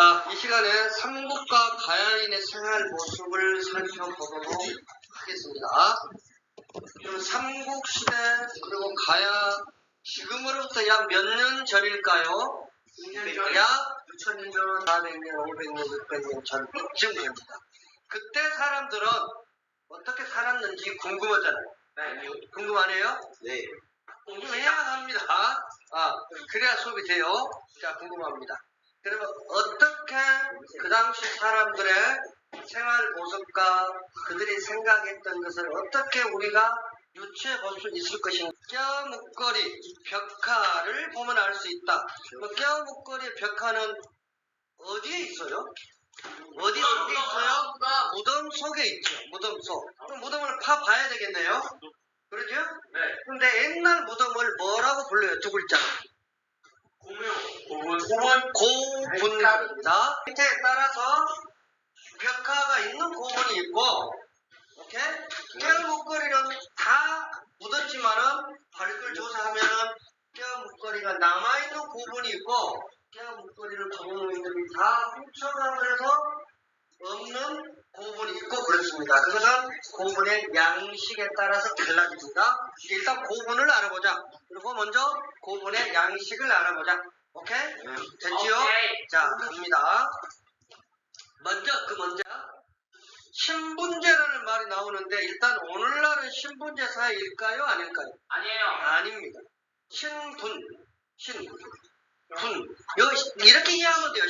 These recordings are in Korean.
자, 이 시간에 삼국과 가야인의 생활 모습을 살펴보도록 하겠습니다. 그럼 삼국시대 그리고 가야 지금으로부터 약 몇 년 전일까요? 약 6,000년 전, 400년, 500년, 600년 전 이쯤 됩니다. 그때 사람들은 어떻게 살았는지 궁금하잖아요. 궁금하네요? 네. 궁금해야 합니다. 그래야 수업이 돼요. 자, 궁금합니다. 그러면 어떻게 그 당시 사람들의 생활 모습과 그들이 생각했던 것을 어떻게 우리가 유추해 볼 수 있을 것인가? 뼈목걸이, 벽화를 보면 알 수 있다. 뼈목걸이, 벽화는 어디에 있어요? 어디 속에 있어요? 무덤 속에 있죠. 무덤 속. 그럼 무덤을 파봐야 되겠네요. 그러죠? 네. 근데 옛날 무덤을 뭐라고 불러요? 두 글자. 고분입니다. 밑에 따라서 벽화가 있는 고분이 있고, 오케이? 뼈 목걸이는 다 묻었지만은 발굴 조사하면은 뼈 목걸이가 남아있는 고분이 있고, 뼈 목걸이를 고분들이 다 훔쳐가고 해서 없는 고분이 있고 그렇습니다. 그것은 고분의 양식에 따라서 달라집니다. 일단 고분을 알아보자. 그리고 먼저 고분의 양식을 알아보자. 오케이? 됐지요? 오케이. 자, 갑니다. 먼저 신분제라는 말이 나오는데 일단 오늘날은 신분제 사회일까요? 아닐까요? 아니에요. 아닙니다. 신분. 이렇게 이해하면 돼요.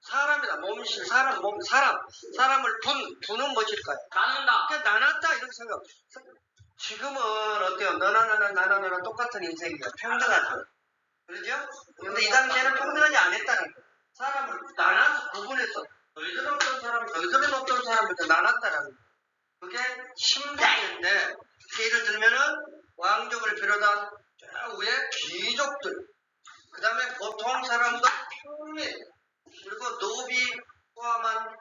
사람이다. 몸신, 사람을 분은 무엇일까요? 나눈다. 그냥 나눴다 이렇게 생각. 지금은 어때요? 나나 똑같은 인생이야. 평등하죠. 그러죠? 근데 이 당시에는 평등하지 않았다는 거예요. 사람을 나눠서 구분해서 너희들은 어떤 사람, 너희들은 어떤 사람이니까 나눴다라는 거예요. 그게 신분인데 예를 들면은 왕족을 비롯한 저 위에 귀족들, 그 다음에 보통 사람들 평민, 그리고 노비 포함한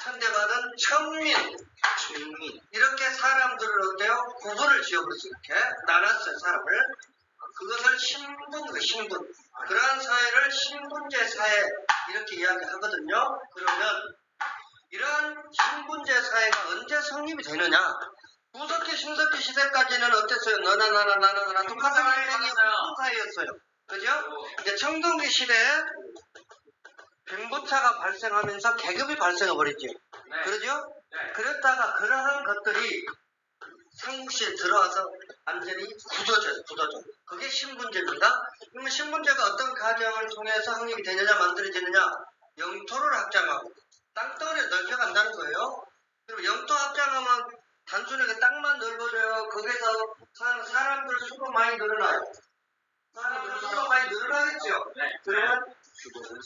천대받은 천민 이렇게 사람들을 어때요? 구분을 지어버렸어요. 이렇게 나눴어요. 사람을. 그것을 신분. 그러한 사회를 신분제 사회 이렇게 이야기하거든요. 그러면 이러한 신분제 사회가 언제 성립이 되느냐? 구석기 신석기 시대까지는 어땠어요? 너나 나나 똑같은 사회였어요. 그죠? 이제 청동기 시대에 빈부차가 발생하면서 계급이 발생해버렸죠. 네. 그러죠? 네. 그랬다가 그러한 것들이 삼국시에 들어와서 완전히 굳어져요. 그게 신분제입니다. 그러면 신분제가 어떤 과정을 통해서 확립이 되느냐 만들어지느냐? 영토를 확장하고 땅덩어리를 넓혀간다는 거예요. 그리고 영토 확장하면 단순히 그 땅만 넓어져요. 거기서 사는 사람들 수가 많이 늘어나요. 사람들 수가 많이 늘어나겠죠. 네. 그러면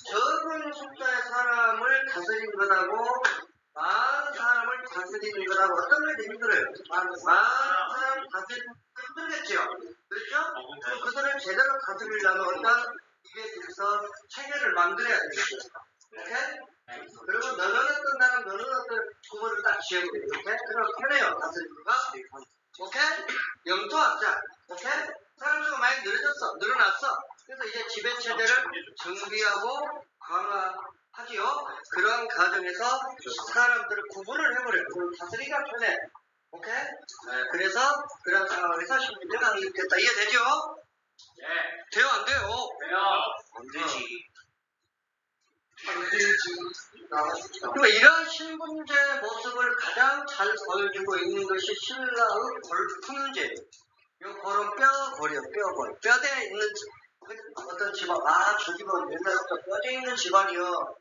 적은 숫자의 사람을 다스린 것하고 많은 사람을 다스리는 것하고 어떤 게 더 힘들어요? 많은 사람을 다스리는 게 힘들겠죠? 그렇죠? 그럼 그들을 제대로 다스리려면 어떤 입에 대해서 체계를 만들어야 되겠죠? 오케이? 그리고 너는 어떤 사람, 너는 어떤 구분을 딱 지어버려요. 이렇게? 그럼 편해요, 다스리기가. 오케이? 영토 확장. 오케이? 사람 수가 많이 늘어났어. 그래서 이제 지배체제를 정비하고 강화하지요. 그러한 과정에서 사람들을 구분을 해버려요. 그럼 다스리기가 편해. 오케이? 그래서 그런 상황에서 신분제가 확립됐다. 이해되죠? 네. 돼요? 안 돼요? 돼요. 안 되지. 그리고 이런 신분제 모습을 가장 잘 보여주고 있는 것이 신라의 골품제. 요 골은 뼈골이요. 뼈대에 있는 어떤 집안, 저 집안 옛날부터 뼈대에 있는 집안이요.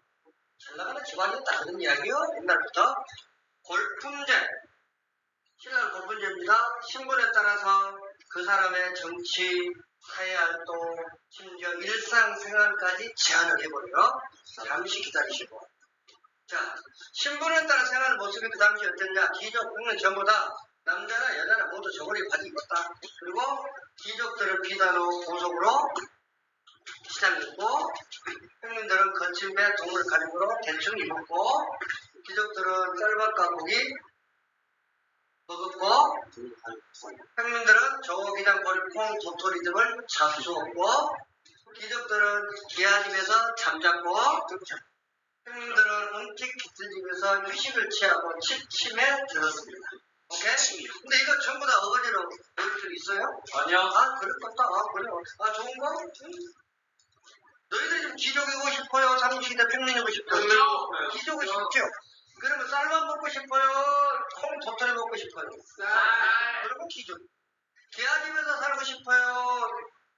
잘 나가는 집안이었다. 그런 이야기요. 옛날부터. 골품제. 신라의 골품제입니다. 신분에 따라서 그 사람의 정치, 사회활동, 심지어 일상생활까지 제한을 해버려요. 잠시 기다리시고. 자, 신분에 따라 생활 모습이 그 당시 어땠냐? 귀족, 평민 전부 다 남자나 여자나 모두 저고리 바지 입었다. 그리고 귀족들은 비단으로 보석으로 시장 입고, 평민들은 거친 배 동물 가죽으로 대충 입었고, 귀족들은 쌀밥과 고기 먹었고, 평민들은 조기장 보리콩 도토리 등을 잡수었고, 귀족들은 기아집에서 잠잤고, 형님들은 은택 깃들집에서 휴식을 취하고 취침에 들었습니다. 오케이? 근데 이거 전부 다 어거지로 배울 줄 있어요? 아니요. 아, 그럴 것다. 아, 그래요. 아, 좋은 거? 너희들이 좀 기족이고 싶어요? 삼국시대 평민이고 싶어요? 기족이 싶죠? 그러면 쌀만 먹고 싶어요? 콩 도토리 먹고 싶어요? 그러면 기족. 개아집에서 살고 싶어요?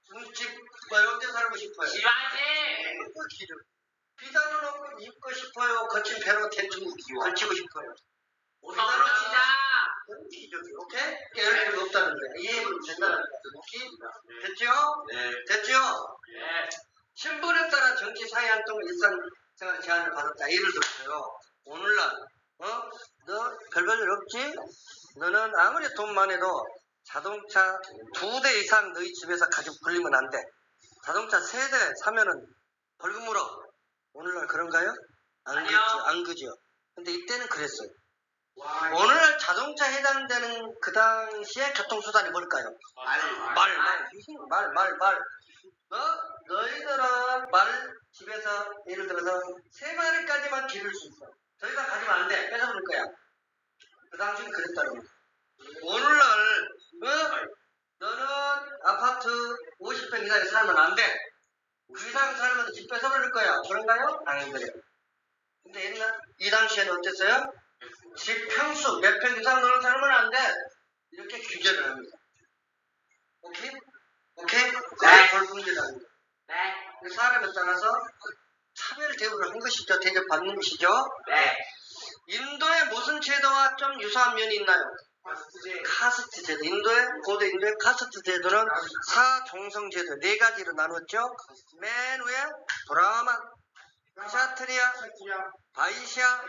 중집, 뭐 이런 데 살고 싶어요? 지방지. 그거 기족. 비단은 없고 입고 싶어요? 거친 배로 대충 걸치고 싶어요? 오성으로 치자. 그건 기족이. 오케이? 이럴 필요 없다는 거야. 이해는 된다는 거야. 오케이? 됐죠? 네. 됐죠? 네. 신분에 따라 정치 사회 활동 일상생활 제한을 받았다. 예를 들어서요. 오늘날 너 별별 일 없지? 너는 아무리 돈만 해도 자동차 2대 이상 너희 집에서 가지고 불리면 안 돼. 자동차 3대 사면은 벌금 물어. 오늘날 그런가요? 아니요. 안 그죠? 근데 이때는 그랬어요. 오늘날 자동차 해당되는 그 당시에 교통수단이 뭘까요? 말. 너희들은 말 집에서 예를 들어서 3마리까지만 기를 수 있어. 더 이상 가지면 안 돼. 뺏어버릴 거야. 그 당시는 그랬다는 거야. 오늘날 너는 아파트 50평 이상에 살면 안 돼. 그 이상 살면 집 뺏어버릴 거야. 그런가요? 안 그래요. 근데 옛날 이 당시에는 어땠어요? 집 평수 몇 평 이상 너는 살면 안 돼. 이렇게 규제를 합니다. 오케이? 네. 벌금제라는 거. 네. 사람에 따라서 차별 대우를 한 것이죠. 대접받는 것이죠. 네. 인도의 무슨 제도와 좀 유사한 면이 있나요? 카스트 제도. 고대 인도의 카스트 제도는 사종성 제도 4가지로 나눴죠. 맨 위에 브라만, 샤트리아, 바이시아,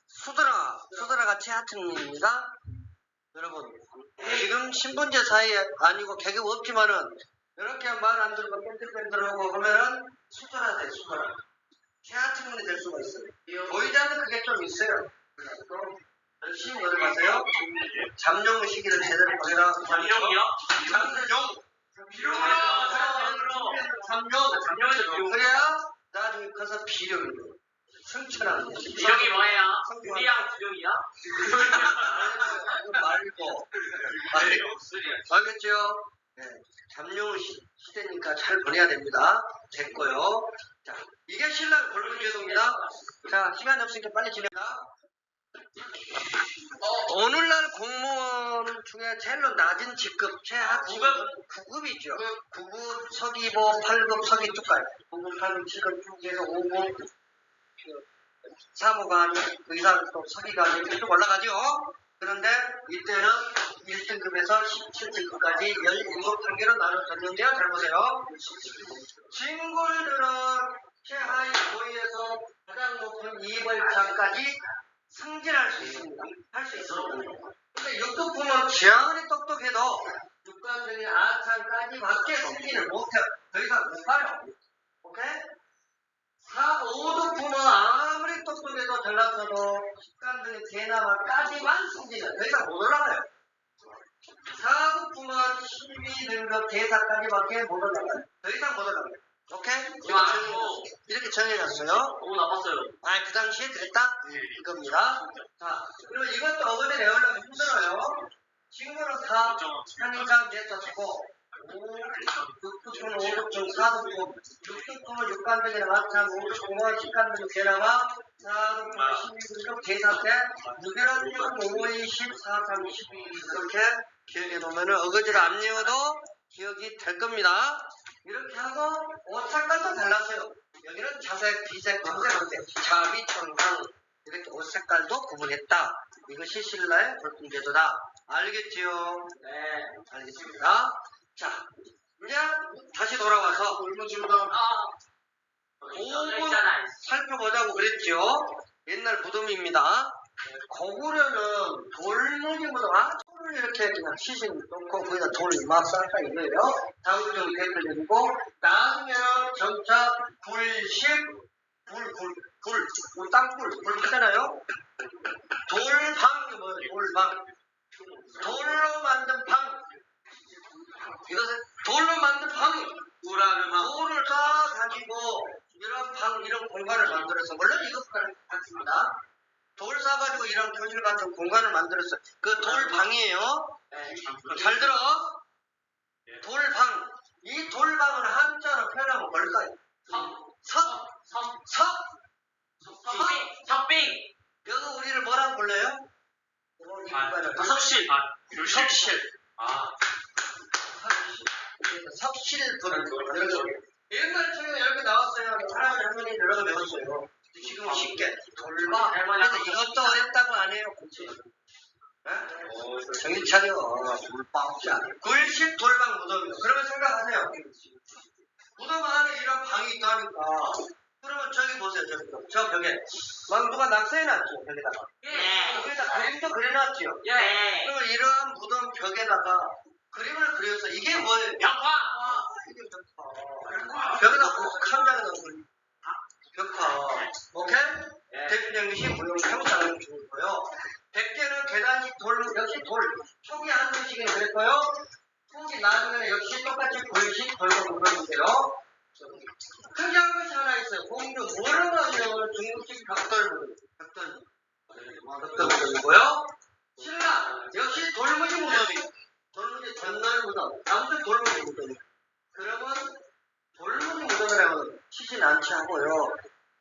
수드라가 체하층입니다. 여러분, 지금 신분제 사이에 아니고 계급 없지만은 이렇게 말 안 들고 뺀들뺀들하고 하면은 수드라 돼, 수드라. 체하층문이 될 수가 있어요. 보이자는 그게 좀 있어요. 또 열심히 연습하세요. 잠룡 시기를 제대로 보내라. 잠룡이요? 잠룡. 잠룡에서 그래야 나중에 커서 비룡이 승천하는 거야. 비룡이 뭐예요? 우리랑 비룡이야? 말고. 알겠죠? 네. 잠룡 시대니까 잘 보내야 됩니다. 됐고요. 자, 이게 신라 벌금제도입니다. 자, 시간이 없으니까 빨리 진행합니다. 오늘날 공무원 중에 제일 낮은 직급, 최하 9급이죠. 9급, 서기보, 8급, 서기특갈. 9급, 8급, 7급, 6에서 5급, 사무관, 그 이상 또 서기관 이렇게 쭉 올라가죠. 그런데 이때는 1등급에서 17등급까지 17단계로 나눠졌는데요. 잘 보세요. 진골들은 최하위 고위에서 가장 높은 2벌차까지 승진할 수 있습니다. 할 수 있습니다. 근데 6급품은 지아무리 똑똑해도 육관적인 아차까지밖에 승진을 못해요. 더 이상 못 가요. 오케이? 5등품은 아무리 똑똑해도 잘났어도 식관적인 대나마까지만 승진을 더 이상 못 올라가요. 4급품은 12등급 대사까지밖에 못 올라가요. 더 이상 못 올라가요. 오케이? 이렇게 정해놨어요. 너무 나빴어요. 아, 그 당시에 그랬다? 이겁니다. 자, 그리고 이것도 어거지 내우려면 힘들어요. 친구는 4, 3인상 냈었고, 6등급은 5등급, 4등급, 6등급은 6간등이나 마찬, 5등급은 10간등 대나마, 4등급은 12등급 대사 때, 6일은 5, 20, 4, 3, 12 이렇게 기억해 놓으면 어거지를 안 외워도 기억이 될 겁니다. 이렇게 하고 옷 색깔도 달랐어요. 여기는 자색, 비색, 검색, 자비, 청상 이렇게 옷 색깔도 구분했다. 이것이 신라의 벌금제도다. 알겠지요? 네, 알겠습니다. 자, 이제 다시 돌아와서 5분 살펴보자고 그랬죠? 옛날 무덤입니다. 고구려는 돌무늬보다 돌을 이렇게 그냥 시신 놓고 거기다 돌을 막 쌓다 이거예요. 장구정 댓글 내리고 나중에는 점차 불식, 땅굴, 불 크잖아요. 돌방, 돌방. 돌로 만든 방. 이것은 돌로 만든 방. 돌을 다 가지고 이런 방, 이런 공간을 만들어서, 물론 이것과는 같습니다. 돌 사가지고 이런 교실 같은 공간을 만들었어. 그 돌방이에요. 잘 들어. 돌방. 이 돌방은 한자로 표현하면 뭘까요? 석. 석빙. 여기 우리를 뭐라고 불러요? 이 공간을. 석실. 석실. 아. 석실 부르는 거예요. 옛날 책에 이렇게 나왔어요. 할아버지 할머니 여러 개 배웠어요. 지금 쉽게 돌봐. 그래서 이것도 어렵다고 안 해요. 정신 차려. 돌방자. 굴식 돌방 무덤이요. 그러면 생각하세요. 무덤 안에 이런 방이 있다니까. 그러면 저기 보세요. 저 벽에. 막 누가 낙서해놨죠. 벽에다가. 예. 거기다 그림도 그려놨죠. 예. 그러면 이러한 무덤 벽에다가 그림을 그려서 이게 뭐예요? 벽화. 이게 벽화. 벽에다 한 장에 넣은 벽화. 오케이? 대표적인 무용 평상을 주고요. 100개는 계단식 돌, 역시 돌. 초기 한글식은 그랬고요. 후기 나중에는 역시 똑같이 돌식 돌고물건인데요. 특이한 것이 하나 있어요. 공주 모르는 중국식 벽돌물. 벽돌물이고요. 신라 역시 돌무지 무덤이에요. 돌무지 전날 무덤. 아무튼 돌무지 무덤이에요. 그러면 돌무지 무덤이라고 치진 않지 하고요.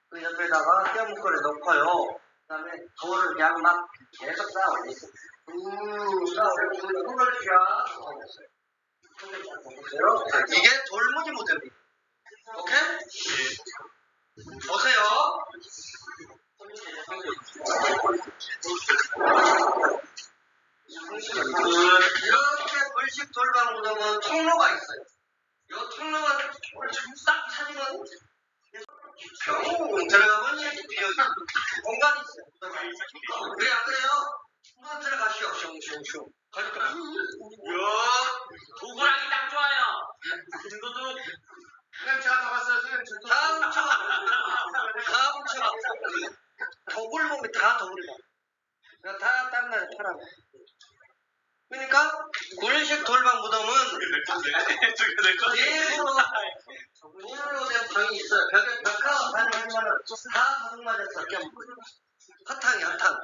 그 옆에다가 뼈묶음을 넣고요. 그 다음에 돌을 그냥 막 계속 쌓아 올리세요. 이게 돌무지 무덤이에요. 오케이? 보세요. 이렇게 불식 돌방 무덤은 통로가 있어요. 이 통로가 딱 찾으면 병 들어가면 비어 공간이 있어요. 왜 안 그래요? 한번 들어가시오. 슝슝슝. 가니까 도구락이 딱 좋아요. 진도도. 그냥 제가 다 봤어요. 다음 주 도굴 보면 다 도굴이다. 다 딴날 팔아고. 그러니까 굴식 돌방 무덤은 돌로 된 방이 있어요. 벽에 벽화 반하면은 다 가득 맞았어. 그냥 화탕이 화탕.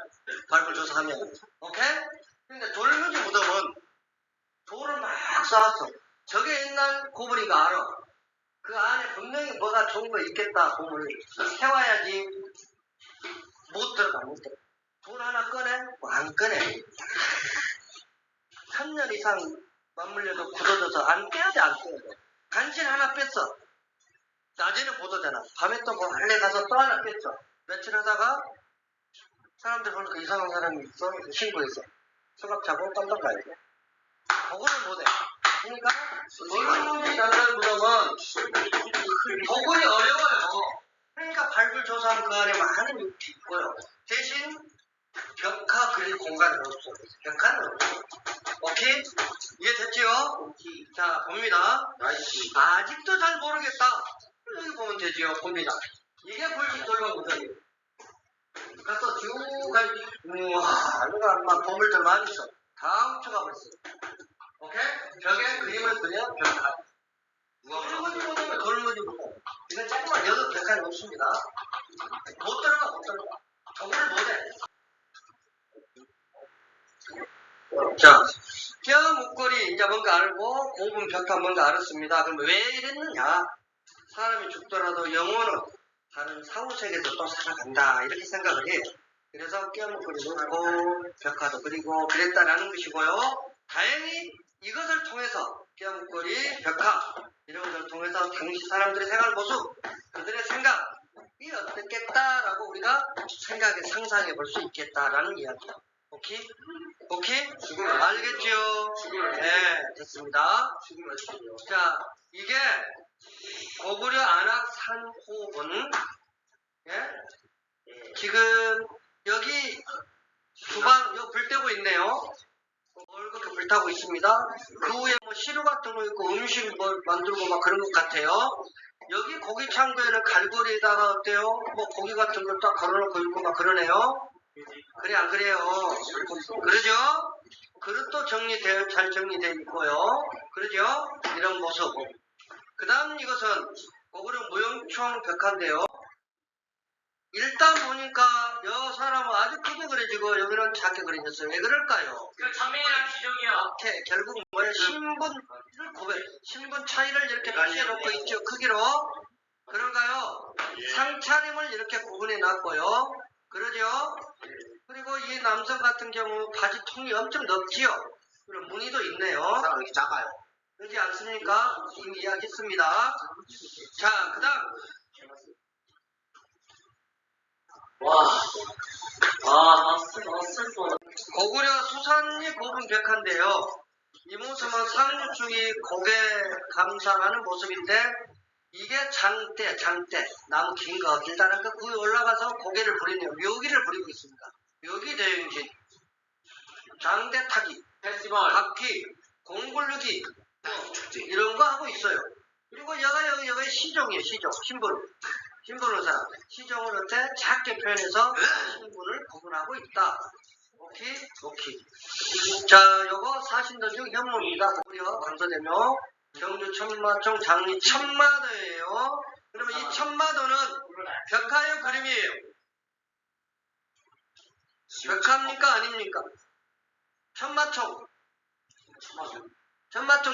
발굴 조사하면. 오케이? 근데 돌무지 무덤은 돌을 막 쌓았어. 저게 옛날 고분이가 알아. 그 안에 분명히 뭐가 좋은 거 있겠다. 고분을 해와야지. 못 들어가. 돌 하나 꺼내? 안 꺼내. 3년 이상 맞물려도 굳어져서 안 빼야 돼. 간신 하나 뺐어. 낮에는 못 오잖아. 밤에 또 뭐 할래 가서 또 하나 뺐어. 며칠 하다가 사람들 보니까 이상한 사람이 있어. 신고했어. 수갑 차고 깜짝 가야 돼. 그거를 못해. 그러니까 돌무지 장난 무덤은 도굴이 어려워요. 그러니까 발굴 조사하면 그 안에 많은 육이 있고요. 대신 벽화 그릴 공간은 없어. 벽화는 없어. 오케이? 이해됐지요? 자, 봅니다. 아직도 잘 모르겠다. 여기 보면 되지요. 봅니다. 이게 불식 돌방 무덤이에요. 가서 쭉 우와, 누가 막 보물들 많이 있어. 다 훔쳐가 버렸어. 오케이? 벽에 그림을 그려 벽화. 돌무지 무덤은 돌무지 무덤. 이건 조금만 여덟 벽화는 없습니다. 못 들어가. 도굴을 못해. 자, 뼈 목걸이 이제 뭔가 알고 고분 벽화 뭔가 알았습니다. 그럼 왜 이랬느냐? 사람이 죽더라도 영혼은 다른 사후세계에서 또 살아간다 이렇게 생각을 해요. 그래서 뼈 목걸이 넣고 벽화도 그리고 그랬다라는 것이고요. 다행히 이것을 통해서 뼈 목걸이 벽화 이런 것을 통해서 당시 사람들의 생활 모습 그들의 생각이 어떻겠다라고 우리가 상상해 볼 수 있겠다라는 이야기다. 오케이? 알겠죠? 네, 됐습니다. 자, 이게 고구려 안악산호군, 지금 여기 주방, 여기 불 떼고 있네요. 이렇게 불타고 있습니다. 그 위에 뭐 시루 같은 거 있고 음식 뭐 만들고 막 그런 것 같아요. 여기 고기 창고에는 갈고리에다가 어때요? 뭐 고기 같은 걸 딱 걸어놓고 있고 막 그러네요. 그래 안 그래요? 그러죠? 그릇도 잘 정리되어 있고요. 그러죠? 이런 모습. 그 다음 이것은 고구려 무용총 벽화인데요. 일단 보니까 여 사람은 아주 크게 그려지고 여기는 작게 그려졌어요. 왜 그럴까요? 그 장면이랑 지정이요. 이렇게 결국 뭐예요? 신분 차이를 이렇게 표시해놓고 있죠. 크기로. 그런가요? 상차림을 이렇게 구분해 놨고요. 그러죠? 그리고 이 남성 같은 경우 바지 통이 엄청 넓지요. 그리고 무늬도 있네요. 이렇게 작아요. 그렇지 않습니까? 이미 이야기했습니다. 자, 그 다음. 와. 아, 슬퍼. 고구려 수산리 고분 벽화인데요. 이 모습은 상류축이 고개 감상하는 모습인데 이게 장대. 나무 긴 거, 길다란 거, 그 위에 올라가서 고개를 부리네요. 묘기를 부리고 있습니다. 묘기 대행진, 장대 타기, 페스티벌. 바퀴, 공굴르기, 이런 거 하고 있어요. 그리고 여기 시종이에요, 시종. 신분 의사. 시종을 어때? 작게 표현해서 신분을 구분하고 있다. 오케이. 자, 요거 사신도중 현무입니다. 고구려 강서대묘 경주 천마총 장리 천마도예요. 그러면 이 천마도는 벽화의 그림이에요. 벽화입니까? 아닙니까? 천마총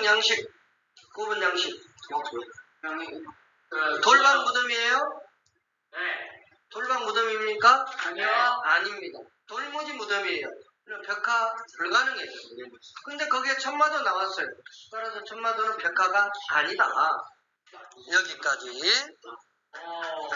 양식, 구분 양식. 돌방 무덤이에요? 네. 돌방 무덤입니까? 아니요. 아닙니다. 돌무지 무덤이에요. 그럼 벽화 불가능해요. 근데 거기에 천마도 나왔어요. 따라서 천마도는 벽화가 아니다. 여기까지. 오.